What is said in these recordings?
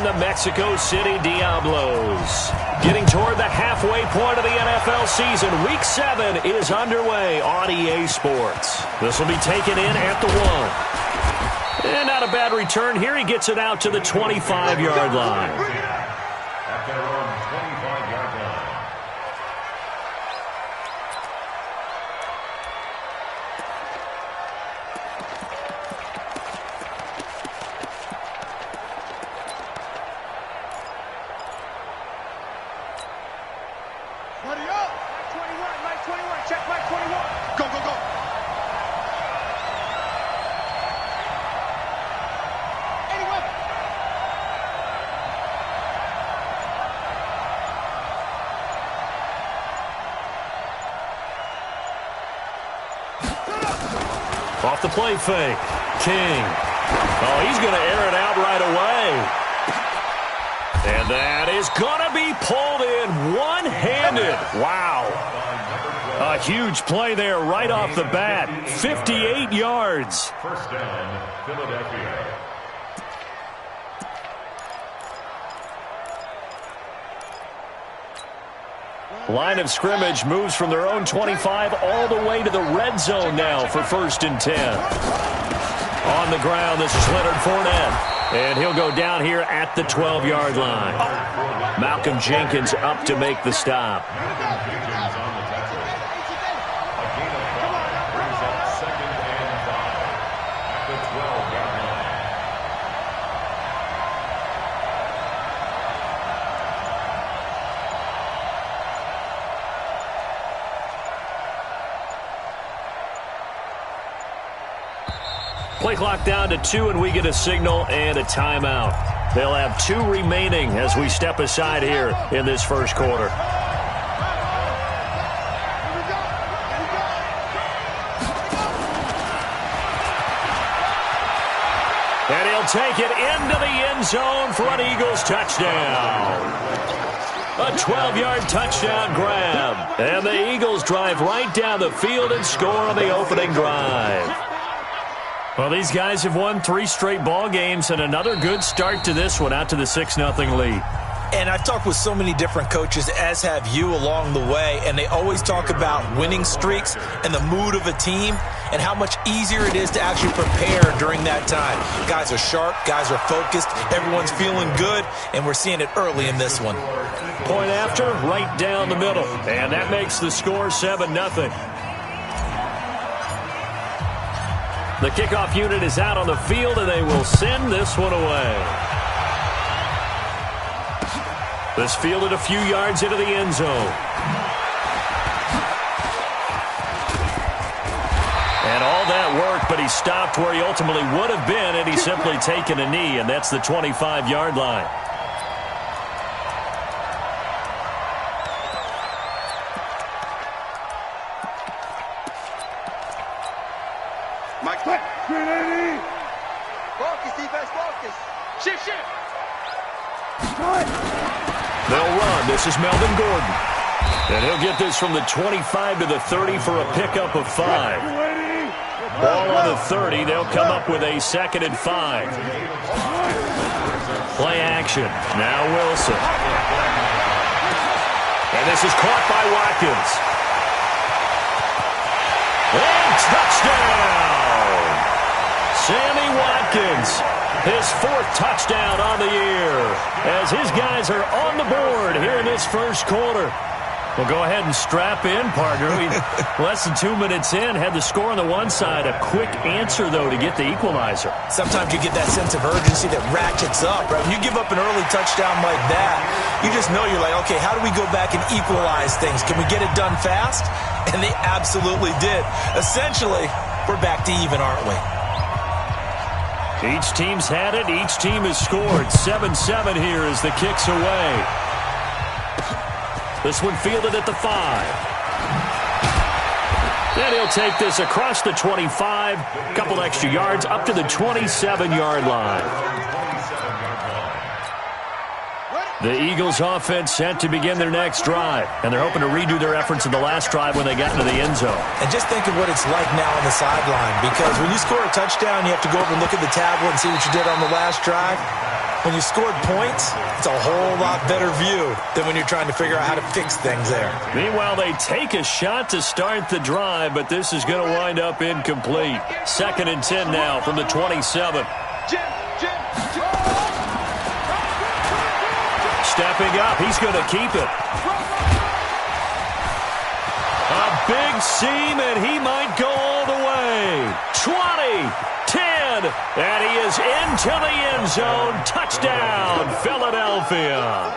the Mexico City Diablos. Getting toward the halfway point of the NFL season, Week 7 is underway on EA Sports. This will be taken in at the 1. And not a bad return here. He gets it out to the 25-yard line. At their own 25-yard line. Off the play fake. King. Oh, he's going to air it out right away. And that is going to be pulled in one-handed. Wow. A huge play there right off the bat. 58 yards. First down, Philadelphia. Line of scrimmage moves from their own 25 all the way to the red zone now for 1st and 10. On the ground, this is Leonard Fournette. And he'll go down here at the 12-yard line. Malcolm Jenkins up to make the stop. Play clock down to 2, and we get a signal and a timeout. They'll have 2 remaining as we step aside here in this first quarter. And he'll take it into the end zone for an Eagles touchdown. A 12-yard touchdown grab. And the Eagles drive right down the field and score on the opening drive. Well, these guys have won 3 straight ball games, and another good start to this one, out to the 6-0 lead. And I've talked with so many different coaches, as have you along the way, and they always talk about winning streaks and the mood of a team and how much easier it is to actually prepare during that time. Guys are sharp, guys are focused, everyone's feeling good, and we're seeing it early in this one. Point after, right down the middle, and that makes the score 7-0. The kickoff unit is out on the field, and they will send this one away. This fielded a few yards into the end zone. And all that work, but he stopped where he ultimately would have been, and he's simply taken a knee, and that's the 25-yard line. They'll run. This is Melvin Gordon. And he'll get this from the 25 to the 30 for a pickup of 5. Ball on the 30. They'll come up with a 2nd and 5. Play action. Now Wilson. And this is caught by Watkins. And touchdown! Sammy Watkins. His 4th touchdown on the year as his guys are on the board here in this first quarter. Well, go ahead and strap in, partner. Less than 2 minutes in, had the score on the one side. A quick answer, though, to get the equalizer. Sometimes you get that sense of urgency that ratchets up, right? When you give up an early touchdown like that, you just know you're like, okay, how do we go back and equalize things? Can we get it done fast? And they absolutely did. Essentially, we're back to even, aren't we? Each team's had it. Each team has scored. 7-7 here as the kick's away. This one fielded at the 5. Then he'll take this across the 25. Couple extra yards up to the 27-yard line. The Eagles offense set to begin their next drive, and they're hoping to redo their efforts in the last drive when they got into the end zone. And just think of what it's like now on the sideline, because when you score a touchdown, you have to go over and look at the tablet and see what you did on the last drive. When you scored points, it's a whole lot better view than when you're trying to figure out how to fix things there. Meanwhile, they take a shot to start the drive, but this is going to wind up incomplete. 2nd and 10 now from the 27. Stepping up, he's going to keep it. A big seam, and he might go all the way. 20, 10, and he is into the end zone. Touchdown, Philadelphia.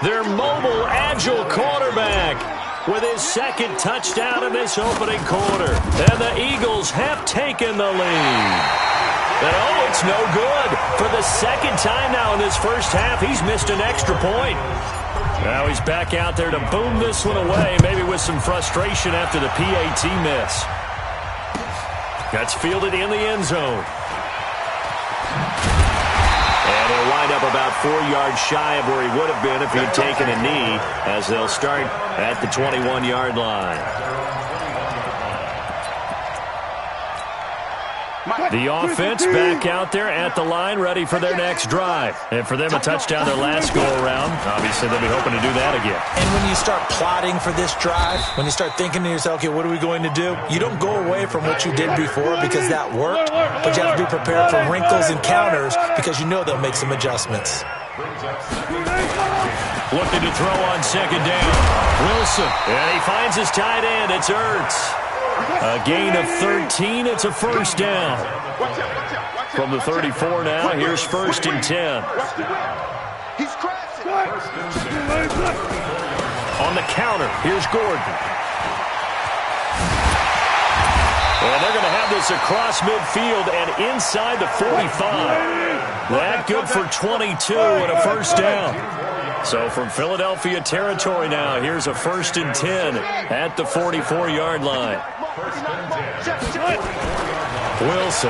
Their mobile, agile quarterback with his 2nd touchdown in this opening quarter. And the Eagles have taken the lead. And oh, it's no good. For the 2nd time now in this first half, he's missed an extra point. Now he's back out there to boom this one away, maybe with some frustration after the PAT miss. That's fielded in the end zone. And he'll wind up about 4 yards shy of where he would have been if he had taken a knee, as they'll start at the 21-yard line. The offense back out there at the line, ready for their next drive. And for them, a touchdown their last go-around. Obviously, they'll be hoping to do that again. And when you start plotting for this drive, when you start thinking to yourself, okay, what are we going to do? You don't go away from what you did before because that worked, but you have to be prepared for wrinkles and counters because you know they'll make some adjustments. Looking to throw on 2nd down. Wilson, and he finds his tight end. It's Ertz. A gain of 13. It's a 1st down. From the 34 now, here's 1st and 10. On the counter, here's Gordon. And they're going to have this across midfield and inside the 45. That good for 22 and a 1st down. So from Philadelphia territory now, here's a 1st and 10 at the 44-yard line. Wilson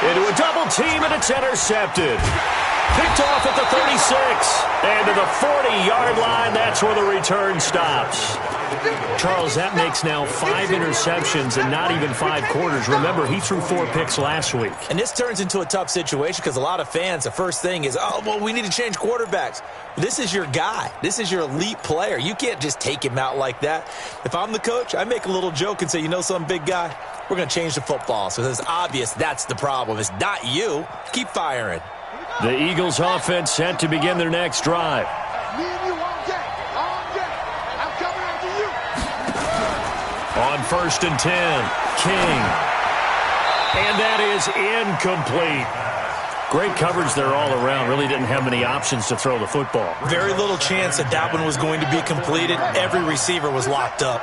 into a double team, and it's intercepted. Picked off at the 36. And to the 40-yard line, that's where the return stops. Charles, that makes now 5 interceptions and not even 5 quarters. Remember, he threw 4 picks last week. And this turns into a tough situation because a lot of fans, the first thing is, oh, well, we need to change quarterbacks. This is your guy. This is your elite player. You can't just take him out like that. If I'm the coach, I make a little joke and say, you know something, big guy? We're going to change the football. So it's obvious that's the problem. It's not you. Keep firing. The Eagles offense set to begin their next drive. On 1st and 10, King. And that is incomplete. Great coverage there all around. Really didn't have many options to throw the football. Very little chance that one was going to be completed. Every receiver was locked up.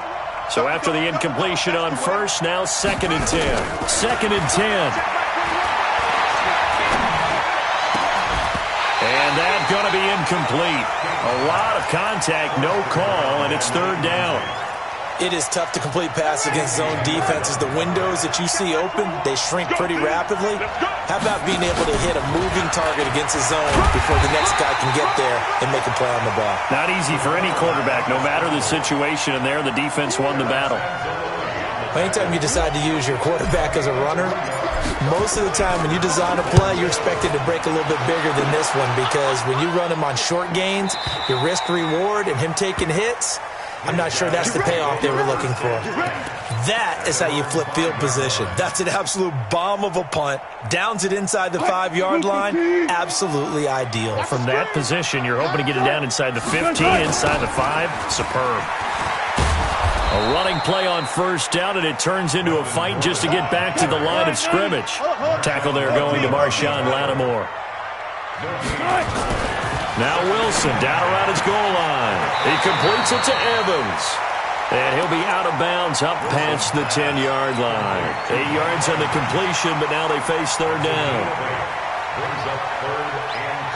So after the incompletion on 1st, now 2nd and 10. 2nd and 10. And that's going to be incomplete. A lot of contact, no call, and it's 3rd down. It is tough to complete passes against zone defenses. The windows that you see open, they shrink pretty rapidly. How about being able to hit a moving target against a zone before the next guy can get there and make a play on the ball? Not easy for any quarterback, no matter the situation, and there the defense won the battle. Anytime you decide to use your quarterback as a runner, most of the time when you design a play, you're expected to break a little bit bigger than this one because when you run him on short gains, your risk-reward and him taking hits, I'm not sure that's the payoff they were looking for. That is how you flip field position. That's an absolute bomb of a punt. Downs it inside the 5-yard line. Absolutely ideal. From that position, you're hoping to get it down inside the 15, inside the 5. Superb. A running play on 1st down, and it turns into a fight just to get back to the line of scrimmage. Tackle there going to Marshawn Lattimore. Now Wilson down around his goal line. He completes it to Evans. And he'll be out of bounds up past the 10-yard line. 8 yards on the completion, but now they face 3rd down. Brings up 3rd and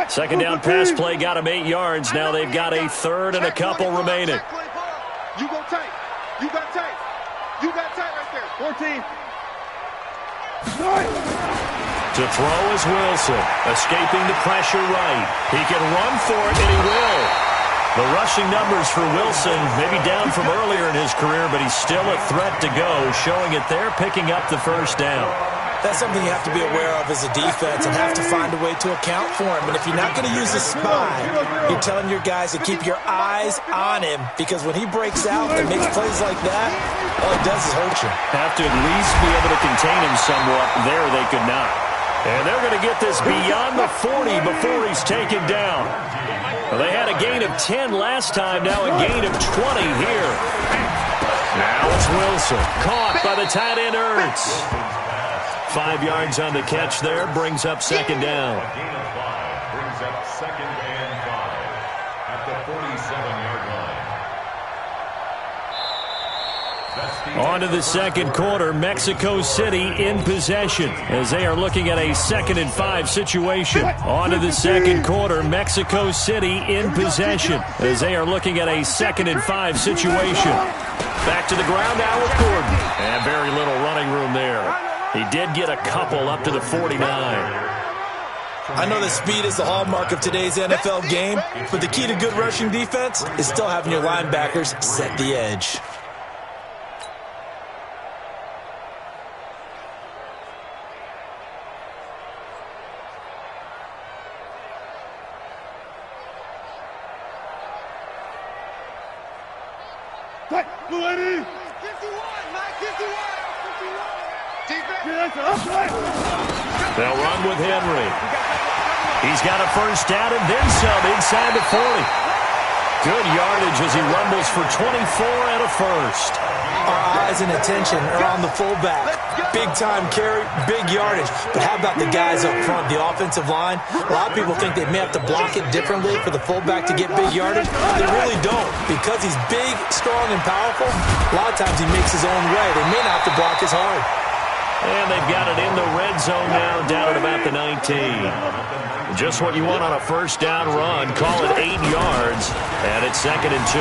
2. 2nd down pass play got him 8 yards. Now they've got a 3rd and a couple remaining. You go tight. You got tight. You got tight right there. 14. To throw is Wilson. Escaping the pressure right. He can run for it, and he will. The rushing numbers for Wilson, maybe down from earlier in his career, but he's still a threat to go, showing it there, picking up the first down. That's something you have to be aware of as a defense and have to find a way to account for him. And if you're not going to use a spy, you're telling your guys to keep your eyes on him, because when he breaks out and makes plays like that, all it does is hurt you. Have to at least be able to contain him somewhat. There they could not. And they're going to get this beyond the 40 before he's taken down. Well, they had a gain of 10 last time, now a gain of 20 here. Now it's Wilson, caught by the tight end Ertz. 5 yards on the catch there, brings up second down. A gain of 5 brings up second and 5 at the 47-yard line. On to the second quarter, Mexico City in possession as they are looking at a 2nd and 5 situation. On to the second quarter, Mexico City in possession as they are looking at a 2nd and 5 situation. Back to the ground now with Gordon. And very little running room there. He did get a couple up to the 49. I know that speed is the hallmark of today's NFL game, but the key to good rushing defense is still having your linebackers set the edge. They'll run with Henry. He's got a first down and then some inside the 40. Good yardage as he rumbles for 24 and a first. Our eyes and attention are on the fullback. Big-time carry, big yardage. But how about the guys up front, the offensive line? A lot of people think they may have to block it differently for the fullback to get big yardage. They really don't. Because he's big, strong, and powerful, a lot of times he makes his own way. They may not have to block as hard. And they've got it in the red zone now, down at about the 19. Just what you want on a first down run. Call it 8 yards, and it's 2nd and 2.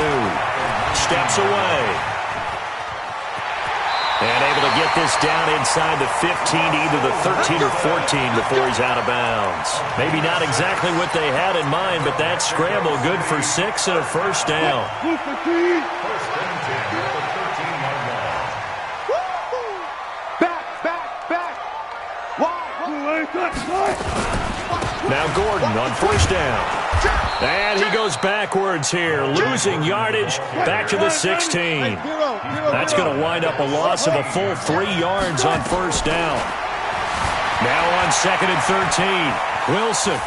Steps away. And able to get this down inside the 15, either the 13 or 14 before he's out of bounds. Maybe not exactly what they had in mind, but that scramble good for 6 and a first down. Now Gordon on first down. And he goes backwards here, losing yardage back to the 16. That's going to wind up a loss of a full 3 yards on first down. Now on 2nd and 13. Wilson.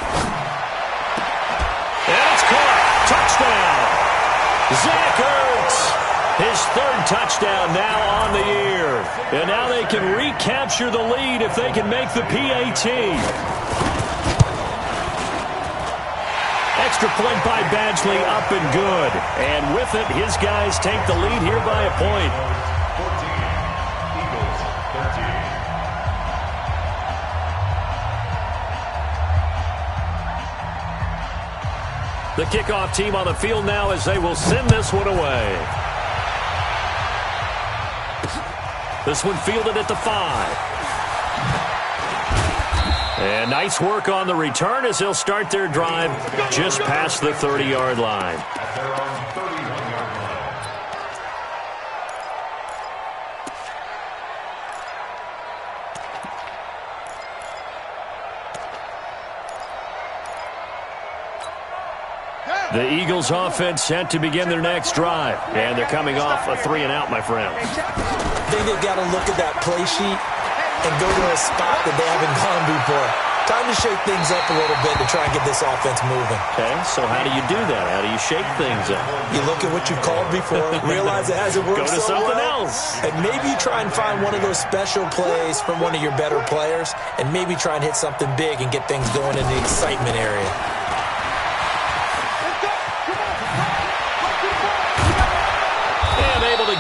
And it's caught. Touchdown. Zach Ertz. His 3rd touchdown now on the year. And now they can recapture the lead if they can make the PAT. Extra point by Badgley, up and good. And with it, his guys take the lead here by a point. 14, Eagles 13. The kickoff team on the field now as they will send this one away. This one fielded at the 5. And nice work on the return as they'll start their drive just past the 30-yard line. At their own 31-yard line. The Eagles offense set to begin their next drive. And thee coming off a 3-and-out, my friend. I think they've got to look at that play sheet and go to a spot that they haven't gone before. Time to shake things up a little bit to try and get this offense moving. Okay, so how do you do that? How do you shake things up? You look at what you've called before, realize it hasn't worked Go to so something well, else. and maybe you try and find one of those special plays from one of your better players, and maybe try and hit something big and get things going in the excitement area.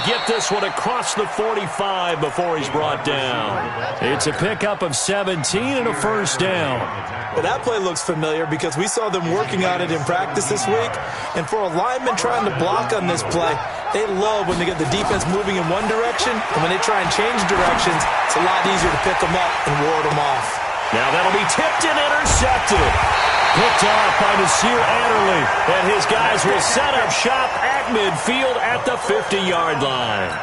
Get this one across the 45 before he's brought down. It's a pickup of 17 and a first down. Well, that play looks familiar because we saw them working on it in practice this week. And for a lineman trying to block on this play, they love when they get the defense moving in one direction. And when they try and change directions, it's a lot easier to pick them up and ward them off. Now that'll be tipped and intercepted. Picked off by Nasir Adderley. And his guys will set up shop at midfield at the 50-yard line.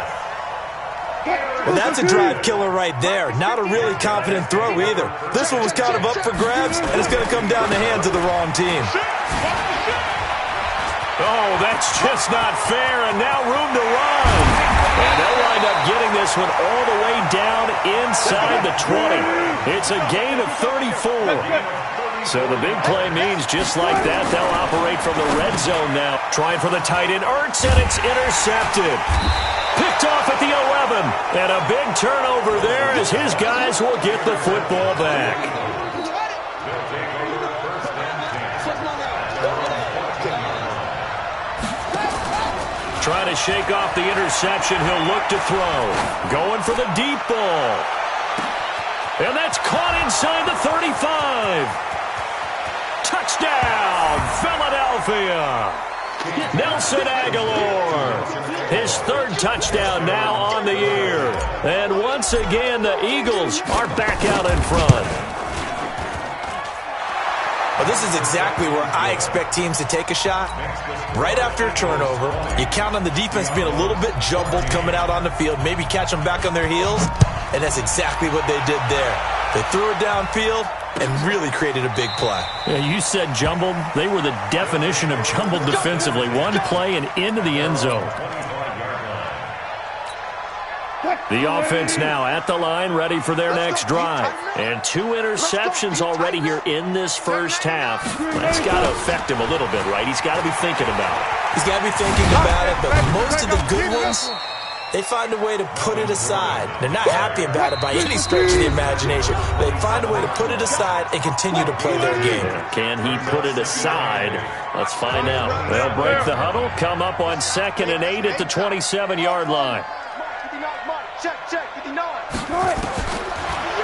Well, that's a drive killer right there. Not a really confident throw either. This one was kind of up for grabs, and it's going to come down the hands of the wrong team. Oh, that's just not fair, and now room to run. And they'll wind up getting this one all the way down inside the 20. It's a gain of 34. So the big play means just like that, they'll operate from the red zone now. Trying for the tight end, Ertz, and it's intercepted. Picked off at the 11. And a big turnover there as his guys will get the football back. Trying to shake off the interception. He'll look to throw. Going for the deep ball. And that's caught inside the 35. Touchdown, Philadelphia. Nelson Aguilar. His third touchdown now on the year. And once again, the Eagles are back out in front. Well, this is exactly where I expect teams to take a shot. Right after a turnover, you count on the defense being a little bit jumbled coming out on the field, maybe catch them back on their heels, and that's exactly what they did there. They threw it downfield and really created a big play. Yeah, you said jumbled. They were the definition of jumbled defensively. One play and into the end zone. The offense now at the line, ready for their next drive. And 2 interceptions already here in this first half. That's got to affect him a little bit, right? He's got to be thinking about it. He's got to be thinking about it, but most of the good ones, they find a way to put it aside. They're not happy about it by any stretch of the imagination. They find a way to put it aside and continue to play their game. Can he put it aside? Let's find out. They'll break the huddle, come up on 2nd and 8 at the 27-yard line.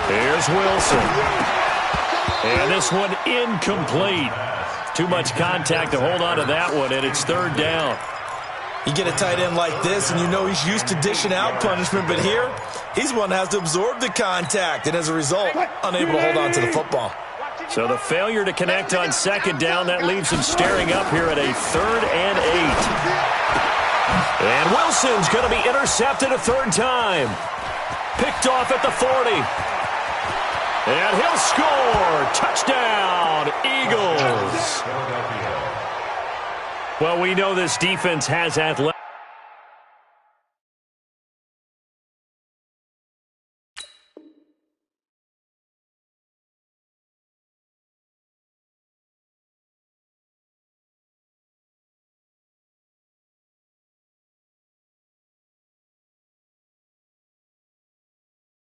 Here's Wilson. And this one incomplete. Too much contact to hold on to that one, and it's 3rd down. You get a tight end like this, and you know he's used to dishing out punishment, but here, he's one that has to absorb the contact, and as a result, unable to hold on to the football. So the failure to connect on 2nd down, that leaves him staring up here at a 3rd and 8. And Wilson's going to be intercepted a 3rd time. Picked off at the 40. And he'll score. Touchdown, Eagles. Well, we know this defense has athletic.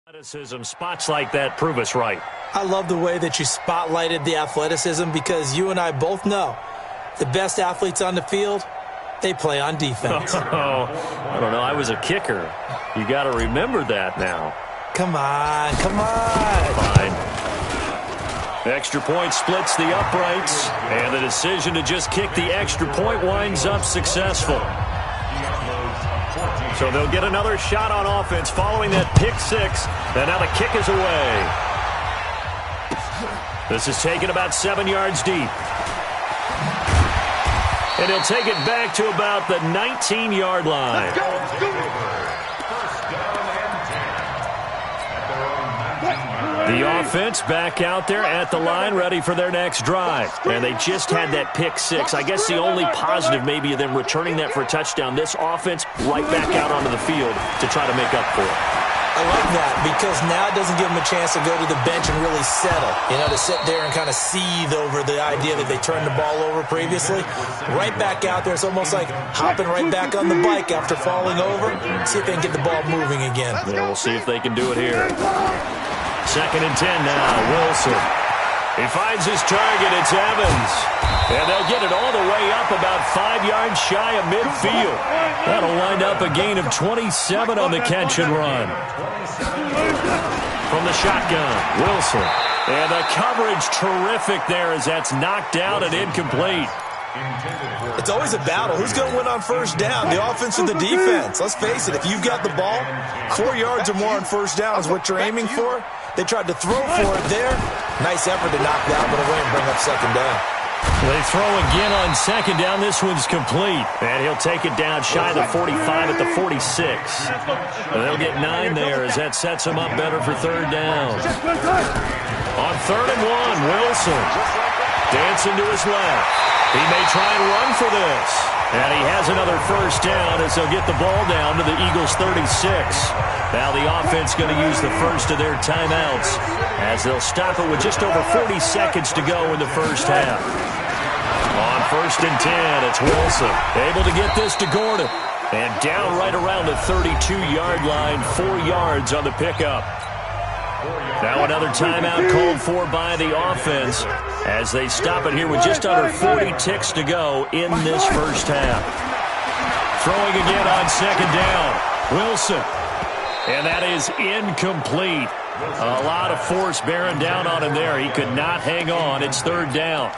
Athleticism, spots like that prove us right. I love the way that you spotlighted the athleticism because you and I both know the best athletes on the field, they play on defense. Oh, I don't know. I was a kicker. You got to remember that now. Come on, come on. Fine. Extra point splits the uprights, and the decision to just kick the extra point winds up successful. So they'll get another shot on offense following that pick 6. And now the kick is away. This is taken about 7 yards deep. And he'll take it back to about the 19-yard line. The offense back out there at the line, ready for their next drive. And they just had that pick 6. I guess the only positive maybe of them returning that for a touchdown. This offense right back out onto the field to try to make up for it. I like that because now it doesn't give them a chance to go to the bench and really settle. You know, to sit there and kind of seethe over the idea that they turned the ball over previously. Right back out there. It's almost like hopping right back on the bike after falling over. See if they can get the ball moving again. Yeah, we'll see if they can do it here. 2nd and 10 now, Wilson. He finds his target, it's Evans. And they'll get it all the way up about 5 yards shy of midfield. That'll wind up a gain of 27 on the catch and run. From the shotgun, Wilson. And the coverage terrific there as that's knocked down and incomplete. It's always a battle. Who's going to win on 1st down, the offense or the defense? Let's face it, if you've got the ball, 4 yards or more on 1st down is what you're aiming for. They tried to throw for it there. Nice effort to knock that one away and bring up second down. They throw again on second down. This one's complete. And he'll take it down shy of the 45 at the 46. And they'll get 9 there as that sets them up better for third down. On 3rd and 1, Wilson dancing to his left. He may try and run for this. And he has another first down as they'll get the ball down to the Eagles' 36. Now the offense going to use the first of their timeouts as they'll stop it with just over 40 seconds to go in the first half. On 1st and 10, it's Wilson. Able to get this to Gordon. And down right around the 32-yard line, 4 yards on the pickup. Now another timeout called for by the offense as they stop it here with just under 40 ticks to go in this first half. Throwing again on 2nd down. Wilson. And that is incomplete. A lot of force bearing down on him there. He could not hang on. It's 3rd down.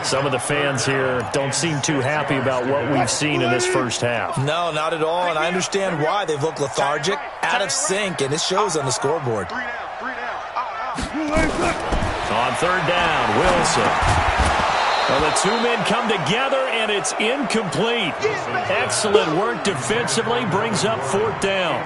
Some of the fans here don't seem too happy about what we've seen in this first half. No, not at all, and I understand why. They've looked lethargic, out of sync, and it shows on the scoreboard. On 3rd down, Wilson. Well, the 2 men come together, and it's incomplete. Excellent work defensively, brings up 4th down.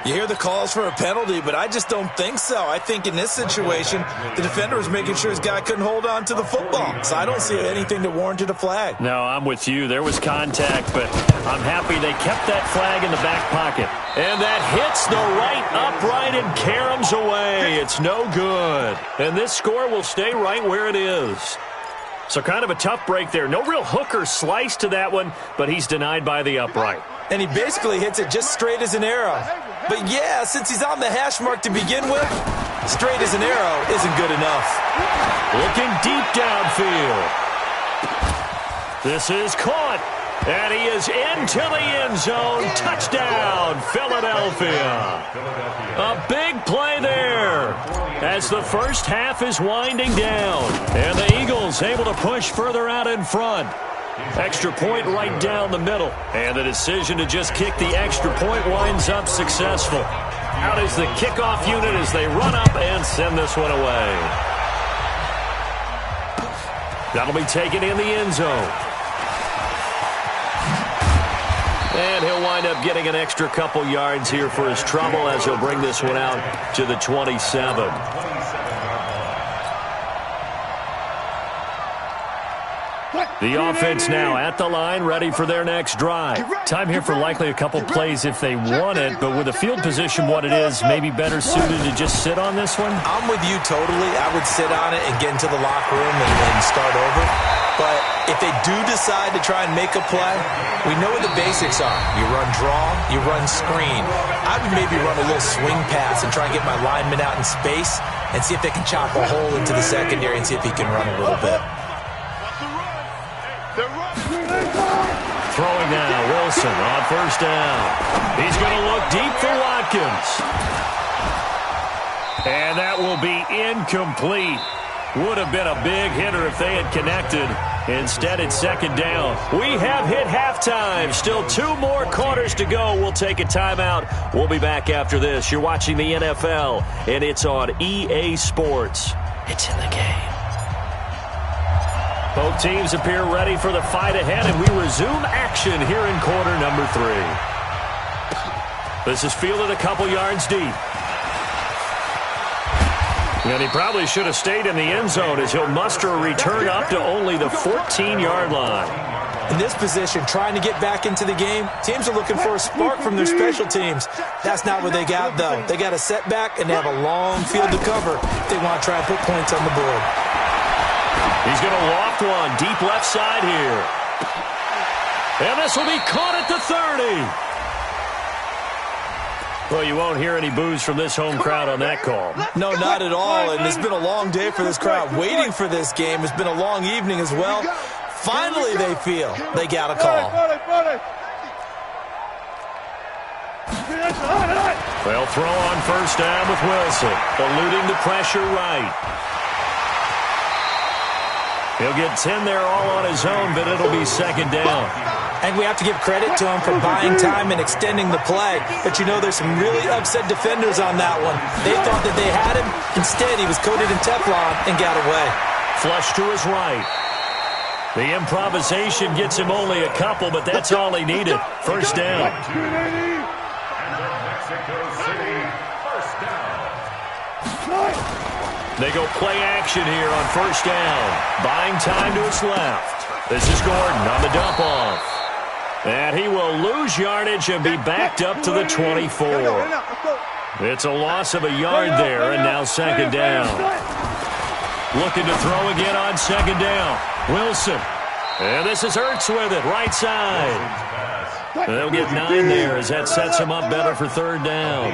You hear the calls for a penalty, but I just don't think so. I think in this situation, the defender was making sure his guy couldn't hold on to the football. So I don't see anything that warranted a flag. No, I'm with you. There was contact, but I'm happy they kept that flag in the back pocket. And that hits the right upright and caroms away. It's no good. And this score will stay right where it is. So kind of a tough break there. No real hook or slice to that one, but he's denied by the upright. And he basically hits it just straight as an arrow. But yeah, since he's on the hash mark to begin with, straight as an arrow isn't good enough. Looking deep downfield. This is caught. And he is into the end zone. Touchdown, Philadelphia. A big play there as the first half is winding down. And the Eagles able to push further out in front. Extra point right down the middle. And the decision to just kick the extra point winds up successful. Out is the kickoff unit as they run up and send this one away. That'll be taken in the end zone. And he'll wind up getting an extra couple yards here for his trouble as he'll bring this one out to the 27. The offense now at the line, ready for their next drive. Time here for likely a couple plays if they want it, but with the field position what it is, maybe better suited to just sit on this one? I'm with you totally. I would sit on it and get into the locker room and start over. But if they do decide to try and make a play, we know what the basics are. You run draw, you run screen. I would maybe run a little swing pass and try and get my lineman out in space and see if they can chop a hole into the secondary and see if he can run a little bit. Throwing now, Wilson on first down. He's going to look deep for Watkins. And that will be incomplete. Would have been a big hitter if they had connected. Instead, it's second down. We have hit halftime. Still 2 more quarters to go. We'll take a timeout. We'll be back after this. You're watching the NFL, and it's on EA Sports. It's in the game. Both teams appear ready for the fight ahead, and we resume action here in quarter number 3. This is fielded a couple yards deep. And he probably should have stayed in the end zone as he'll muster a return up to only the 14-yard line. In this position, trying to get back into the game, teams are looking for a spark from their special teams. That's not what they got, though. They got a setback, and they have a long field to cover if they want to try and put points on the board. He's going to loft one deep left side here. And this will be caught at the 30. Well, you won't hear any boos from this home crowd on that call. No, not at all, and it's been a long day for this crowd. Waiting for this game has been a long evening as well. Finally, they feel they got a call. They'll throw on first down with Wilson, eluding the pressure right. He'll get 10 there all on his own, but it'll be second down. And we have to give credit to him for buying time and extending the play. But you know there's some really upset defenders on that one. They thought that they had him. Instead, he was coated in Teflon and got away. Flush to his right. The improvisation gets him only a couple, but that's all he needed. First down. They go play action here on first down. Buying time to his left. This is Gordon on the dump off. And he will lose yardage and be backed up to the 24. It's a loss of a yard there, and now second down. Looking to throw again on second down. Wilson. And this is Ertz with it, right side. They'll get 9 there as that sets him up better for third down.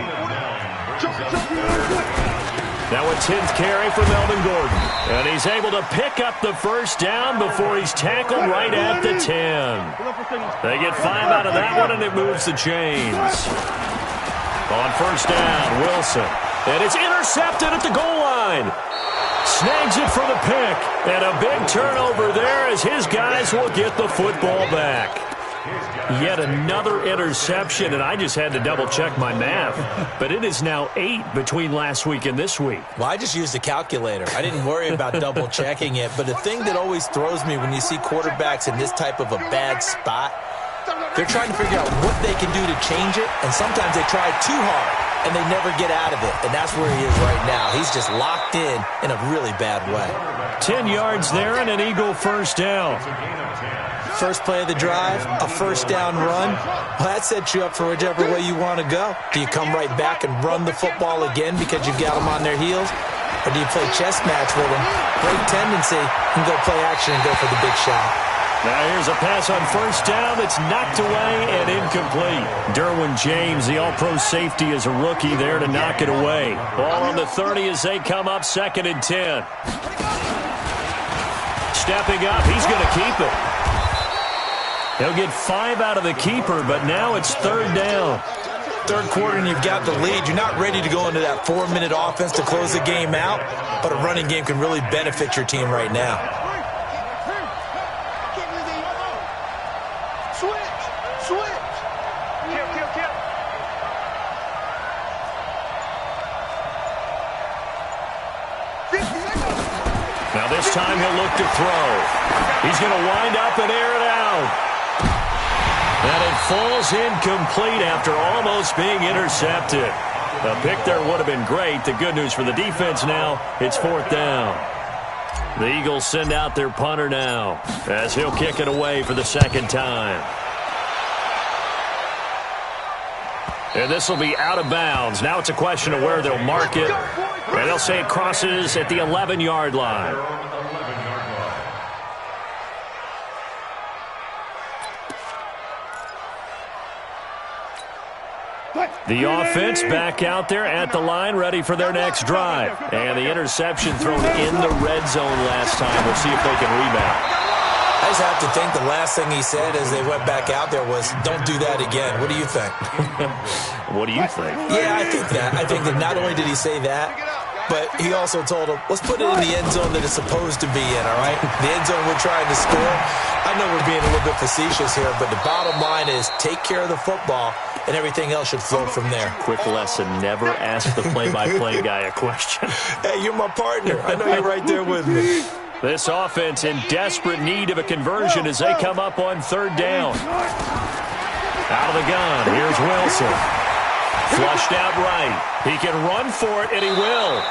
Now a 10th carry for Melvin Gordon. And he's able to pick up the first down before he's tackled right at the 10. They get 5 out of that one, and it moves the chains. On first down, Wilson. And it's intercepted at the goal line. Snags it for the pick. And a big turnover there as his guys will get the football back. Yet another interception, and I just had to double-check my math. But it is now 8 between last week and this week. Well, I just used a calculator. I didn't worry about double-checking it. But the thing that always throws me when you see quarterbacks in this type of a bad spot, they're trying to figure out what they can do to change it, and sometimes they try too hard, and they never get out of it. And that's where he is right now. He's just locked in a really bad way. 10 yards there and an Eagle first down. First play of the drive, a first down run. Well, that sets you up for whichever way you want to go. Do you come right back and run the football again because you've got them on their heels? Or do you play chess match with them? Great tendency, and go play action and go for the big shot. Now here's a pass on first down that's knocked away and incomplete. Derwin James, the all-pro safety, is a rookie there to knock it away. Ball on the 30 as they come up 2nd and 10. Stepping up, he's going to keep it. He'll get 5 out of the keeper, but now it's third down. Third quarter and you've got the lead. You're not ready to go into that 4-minute offense to close the game out, but a running game can really benefit your team right now. Now this time he'll look to throw. He's going to wind up and air it out. And it falls incomplete after almost being intercepted. A pick there would have been great. The good news for the defense now, it's fourth down. The Eagles send out their punter now as he'll kick it away for the second time. And this will be out of bounds. Now it's a question of where they'll mark it. And they'll say it crosses at the 11-yard line. The offense back out there at the line, ready for their next drive. And the interception thrown in the red zone last time. We'll see if they can rebound. I just have to think the last thing he said as they went back out there was, don't do that again. What do you think? What do you think? Yeah, I think that. I think that not only did he say that, but he also told him, let's put it in the end zone that it's supposed to be in, all right? The end zone we're trying to score. I know we're being a little bit facetious here, but the bottom line is take care of the football, and everything else should flow from there. Quick lesson, never ask the play-by-play guy a question. Hey, you're my partner. I know you're right there with me. This offense in desperate need of a conversion as they come up on third down. Out of the gun, here's Wilson. Flushed out right. He can run for it, and he will.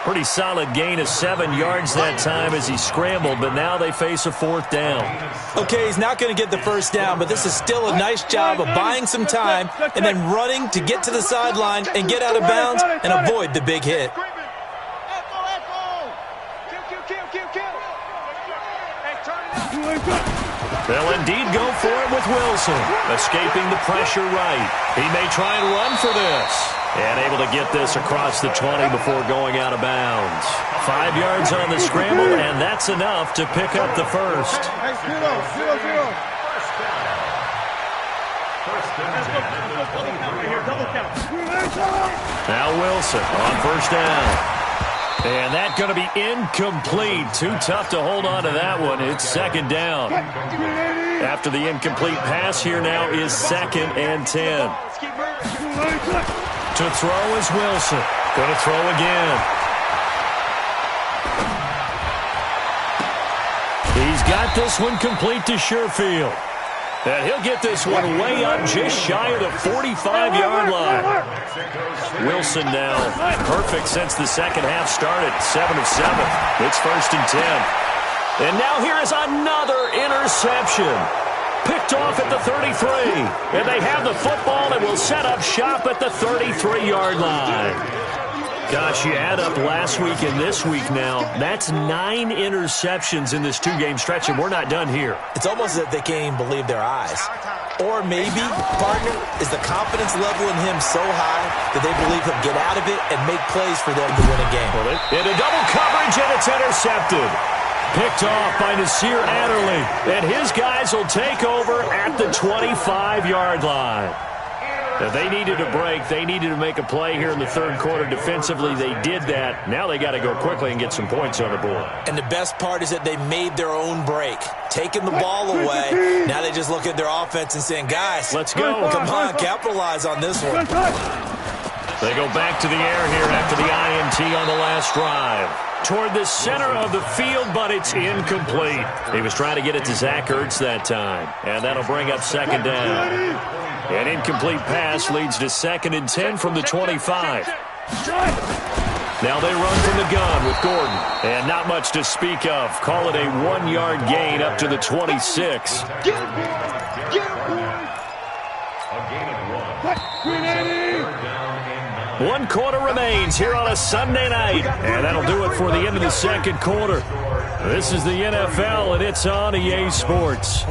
Pretty solid gain of 7 yards that time as he scrambled, but now they face a fourth down. Okay, he's not going to get the first down, but this is still a nice job of buying some time and then running to get to the sideline and get out of bounds and avoid the big hit. They'll indeed go for it with Wilson. Escaping the pressure right. He may try and run for this. And able to get this across the 20 before going out of bounds. 5 yards on the scramble, and that's enough to pick up the first. Now Wilson on first down. And that's going to be incomplete. Too tough to hold on to that one. It's second down. After the incomplete pass, here now is 2nd and 10. To throw is Wilson. Going to throw again. He's got this one complete to Sherfield. And he'll get this one way up just shy of the 45-yard line. Wilson now perfect since the second half started. 7 of 7. It's 1st and 10. And now here is another interception. Picked off at the 33. And they have the football and will set up shop at the 33-yard line. Gosh, you add up last week and this week now, that's 9 interceptions in this 2-game stretch, and we're not done here. It's almost as if they can't even believe their eyes. Or maybe, partner, is the confidence level in him so high that they believe he'll get out of it and make plays for them to win a game. Into double coverage, and it's intercepted. Picked off by Nasir Adderley, and his guys will take over at the 25-yard line. If they needed a break, they needed to make a play here in the third quarter defensively. They did that. Now they got to go quickly and get some points on the board. And the best part is that they made their own break. Taking the ball away, now they just look at their offense and saying, guys, let's go. Come on, capitalize on this one. They go back to the air here after the INT on the last drive. Toward the center of the field, but it's incomplete. He was trying to get it to Zach Ertz that time, and that'll bring up 2nd down. An incomplete pass leads to 2nd and 10 from the 25. Now they run from the gun with Gordon, and not much to speak of. Call it a 1-yard gain up to the 26. One quarter remains here on a Sunday night, and that'll do it for the end of the second quarter. This is the NFL, and it's on EA Sports.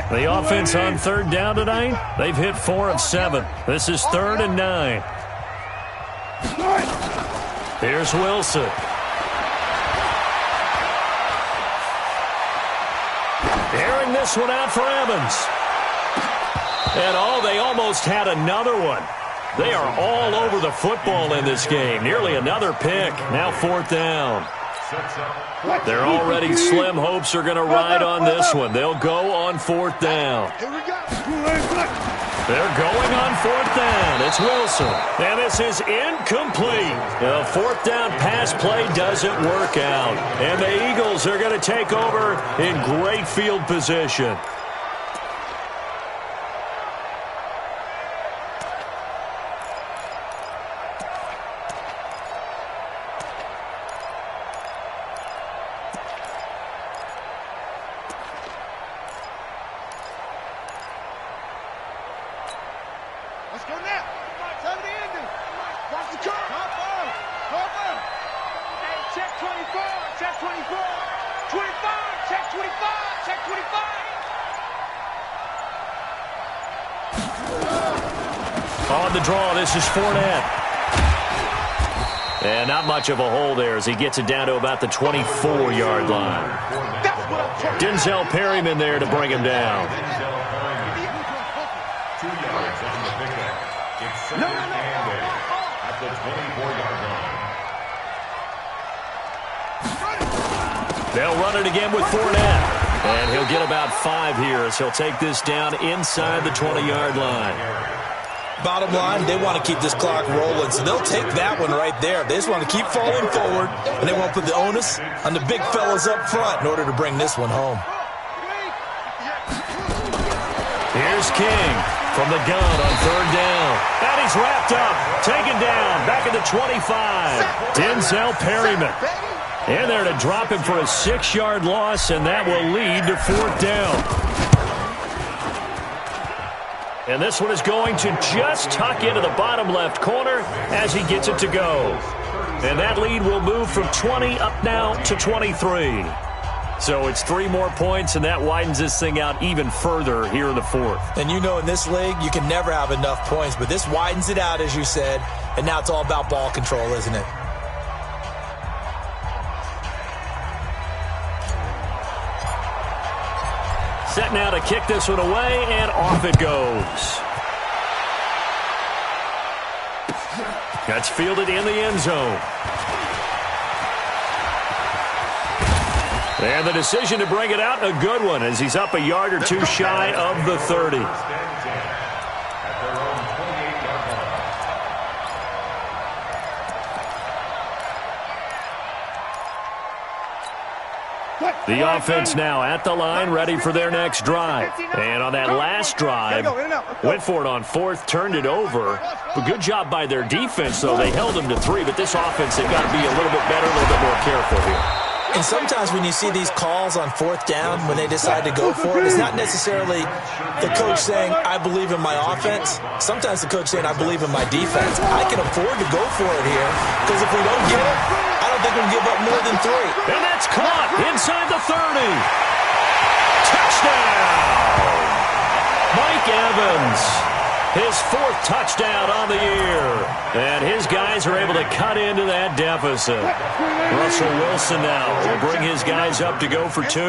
The offense on 3rd down tonight, they've hit 4 of 7. This is 3rd and 9. Here's Wilson. Airing this one out for Evans. And they almost had another one. They are all over the football in this game. Nearly another pick. Now 4th down. They're already slim hopes are going to ride on this one. They'll go on 4th down. They're going on 4th down. It's Wilson. And this is incomplete. The 4th down pass play doesn't work out. And the Eagles are going to take over in great field position. Let's go now. Tell the ending. Watch the curve. Cover. Hey, check 24. Check 24. 25. Check 25. Check 25. On the draw, this is Fournette. And not much of a hole there as he gets it down to about the 24-yard line. Denzel Perryman there to bring him down. 2 yards on the pickup. It's 2nd and 8 at the 24-yard line. They'll run it again with Fournette. And he'll get about 5 here as he'll take this down inside the 20-yard line. Bottom line, they want to keep this clock rolling, so they'll take that one right there. They just want to keep falling forward, and they won't put the onus on the big fellas up front in order to bring this one home. Here's King from the gun on 3rd down. And he's wrapped up, taken down, back at the 25. Denzel Perryman. In there to drop him for a 6-yard loss, and that will lead to 4th down. And this one is going to just tuck into the bottom left corner as he gets it to go. And that lead will move from 20 up now to 23. So it's 3 more points, and that widens this thing out even further here in the 4th. And you know in this league, you can never have enough points, but this widens it out, as you said, and now it's all about ball control, isn't it? Set now to kick this one away, and off it goes. That's fielded in the end zone. And the decision to bring it out, a good one, as he's up a yard or two shy of the 30. The offense now at the line, ready for their next drive. And on that last drive, went for it on fourth, turned it over. But good job by their defense, though. They held them to 3, but this offense, they've got to be a little bit better, a little bit more careful here. And sometimes when you see these calls on fourth down, when they decide to go for it, it's not necessarily the coach saying, I believe in my offense. Sometimes the coach saying, I believe in my defense. I can afford to go for it here, because if we don't get it, I don't think we'll give up more than 3. And that's caught inside the 30. Touchdown! Mike Evans, his 4th touchdown on the year. And his guys are able to cut into that deficit. Russell Wilson now will bring his guys up to go for 2.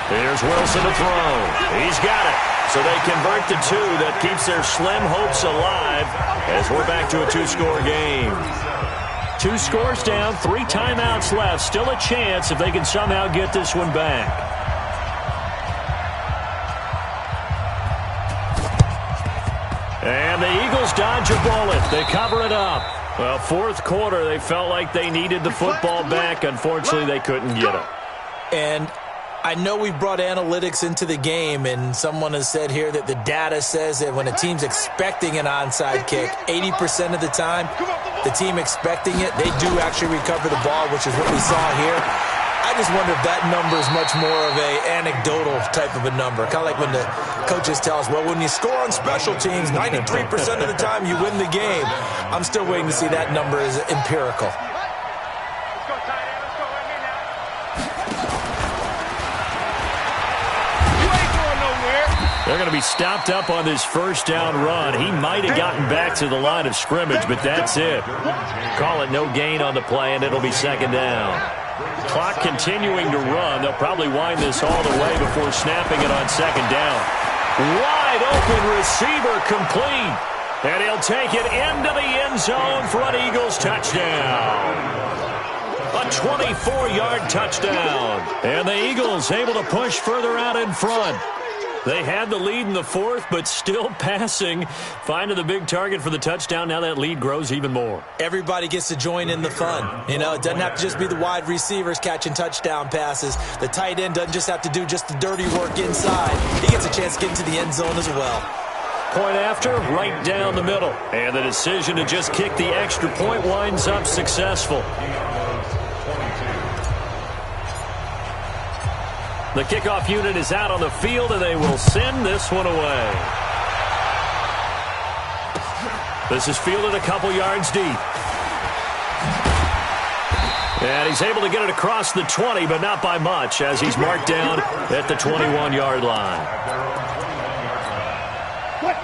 Here's Wilson to throw. He's got it. So they convert the 2. That keeps their slim hopes alive as we're back to a 2-score game. 2 scores down, 3 timeouts left. Still a chance if they can somehow get this one back. And the Eagles dodge a bullet. They cover it up. Well, 4th quarter, they felt like they needed the football back. Unfortunately, they couldn't get it. And I know we brought analytics into the game, and someone has said here that the data says that when a team's expecting an onside kick, 80% of the time, the team expecting it, they do actually recover the ball, which is what we saw here. I just wonder if that number is much more of an anecdotal type of a number. Kind of like when the coaches tell us, well, when you score on special teams, 93% of the time you win the game. I'm still waiting to see that number is empirical. They're going to be stopped up on this first down run. He might have gotten back to the line of scrimmage, but that's it. Call it no gain on the play, and it'll be 2nd down. Clock continuing to run. They'll probably wind this all the way before snapping it on 2nd down. Wide open receiver complete. And he'll take it into the end zone for an Eagles touchdown. A 24-yard touchdown. And the Eagles able to push further out in front. They had the lead in the 4th, but still passing. Finding the big target for the touchdown. Now that lead grows even more. Everybody gets to join in the fun. You know, it doesn't have to just be the wide receivers catching touchdown passes. The tight end doesn't just have to do just the dirty work inside. He gets a chance to get into the end zone as well. Point after, right down the middle. And the decision to just kick the extra point winds up successful. The kickoff unit is out on the field, and they will send this one away. This is fielded a couple yards deep. And he's able to get it across the 20, but not by much, as he's marked down at the 21-yard line.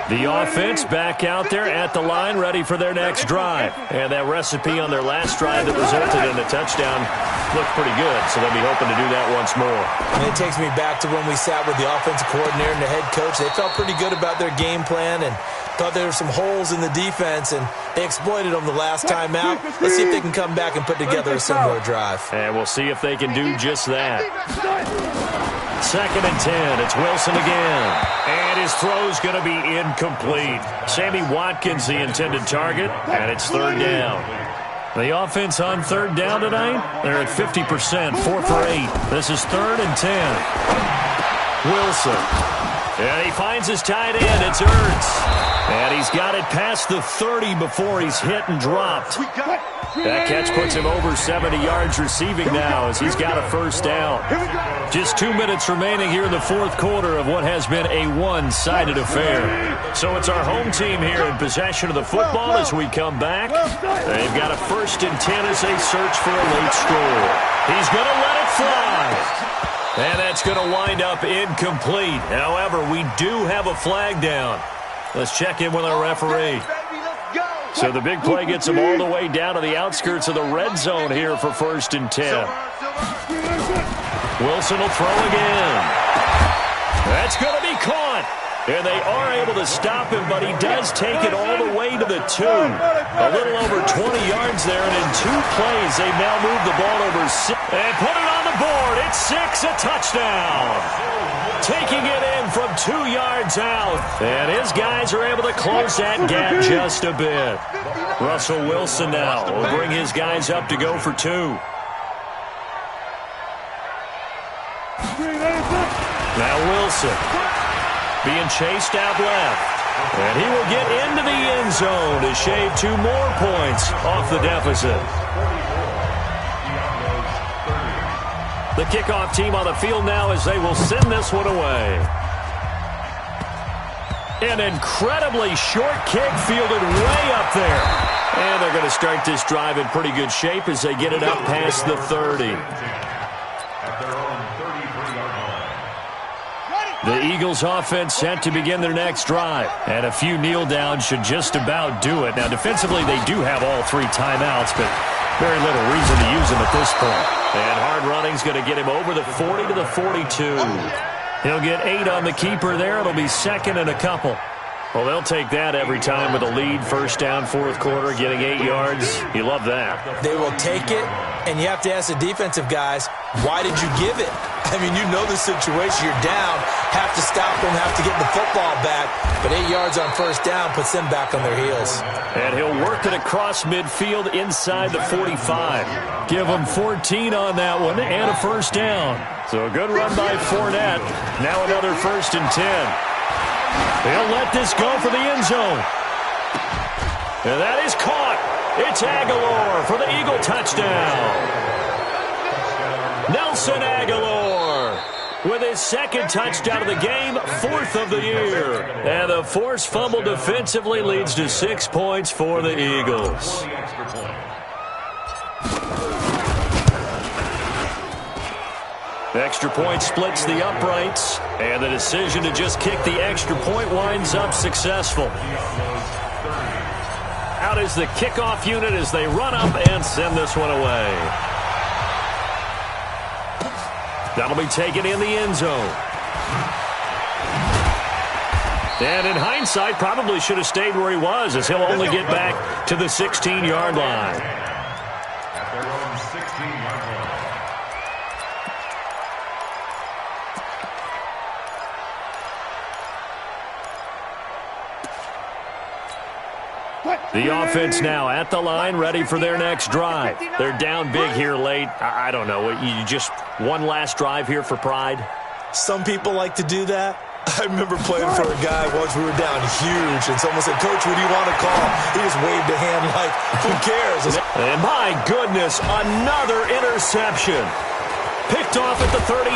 The offense back out there at the line, ready for their next drive. And that recipe on their last drive that resulted in a touchdown looked pretty good, so they'll be hoping to do that once more. And it takes me back to when we sat with the offensive coordinator and the head coach. They felt pretty good about their game plan and thought there were some holes in the defense, and they exploited them the last time out. Let's see if they can come back and put together a similar drive. And we'll see if they can do just that. 2nd and 10. It's Wilson again. And his throw's going to be incomplete. Sammy Watkins, the intended target, and it's 3rd down. The offense on 3rd down tonight, they're at 50%, 4 for 8. This is 3rd and 10. Wilson. And he finds his tight end. It's Ertz. And he's got it past the 30 before he's hit and dropped. That catch puts him over 70 yards receiving now as he's got a 1st down. Just 2 minutes remaining here in the 4th quarter of what has been a one-sided affair. So it's our home team here in possession of the football as we come back. They've got a 1st and 10 as they search for a late score. He's going to let it fly. And that's going to wind up incomplete. However, we do have a flag down. Let's check in with our referee. So the big play gets him all the way down to the outskirts of the red zone here for 1st and 10. Wilson will throw again. That's going to be caught. And they are able to stop him, but he does take it all the way to the 2. A little over 20 yards there, and in 2 plays, they've now moved the ball over 6. And put it on the board. It's 6, a touchdown. Taking it in from 2 yards out. And his guys are able to close that gap just a bit. Russell Wilson now will bring his guys up to go for 2. Now Wilson being chased out left. And he will get into the end zone to shave 2 more points off the deficit. The kickoff team on the field now as they will send this one away. An incredibly short kick fielded way up there. And they're going to start this drive in pretty good shape as they get it up past the 30. The Eagles offense set to begin their next drive. And a few kneel downs should just about do it. Now defensively they do have all 3 timeouts, but very little reason to use them at this point. And hard running's going to get him over the 40 to the 42. He'll get 8 on the keeper there. It'll be second and a couple. Well, they'll take that every time with a lead. First down, 4th quarter, getting 8 yards. You love that. They will take it, and you have to ask the defensive guys, why did you give it? I mean, you know the situation. You're down, have to stop them, have to get the football back. But 8 yards on first down puts them back on their heels. And he'll work it across midfield inside the 45. Give them 14 on that one and a first down. So a good run by Fournette. Now another 1st and 10. He'll let this go for the end zone. And that is caught. It's Aguilar for the Eagle touchdown. Nelson Aguilar with his 2nd touchdown of the game, 4th of the year. And the forced fumble defensively leads to 6 points for the Eagles. Extra point splits the uprights, and the decision to just kick the extra point winds up successful. Out is the kickoff unit as they run up and send this one away. That'll be taken in the end zone. And in hindsight, probably should have stayed where he was, as he'll only get back to the 16-yard line. At their own 16-yard line. The offense now at the line, ready for their next drive. They're down big here late. I don't know. You just one last drive here for pride? Some people like to do that. I remember playing for a guy once. We were down huge, and someone said, "Coach, what do you want to call?" He just waved a hand like, who cares? And my goodness, another interception. Picked off at the 38.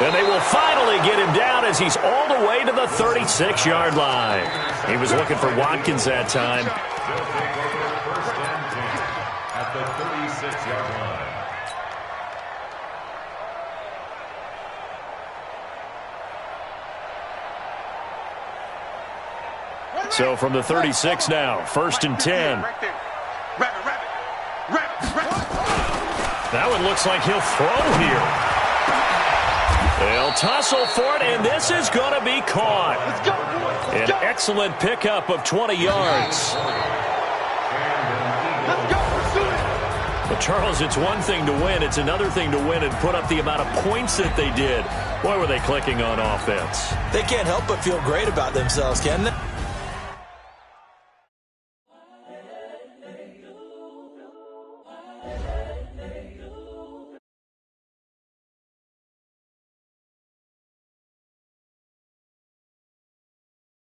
And they will finally get him down as he's all the way to the 36-yard line. He was looking for Watkins that time. They'll take over 1st and 10 at the 36-yard line. So from the 36 now, 1st and 10. That one looks like he'll throw here. They'll tussle for it, and this is going to be caught. An excellent pickup of 20 yards. But Charles, it's one thing to win. It's another thing to win and put up the amount of points that they did. Boy, were they clicking on offense. They can't help but feel great about themselves, can they?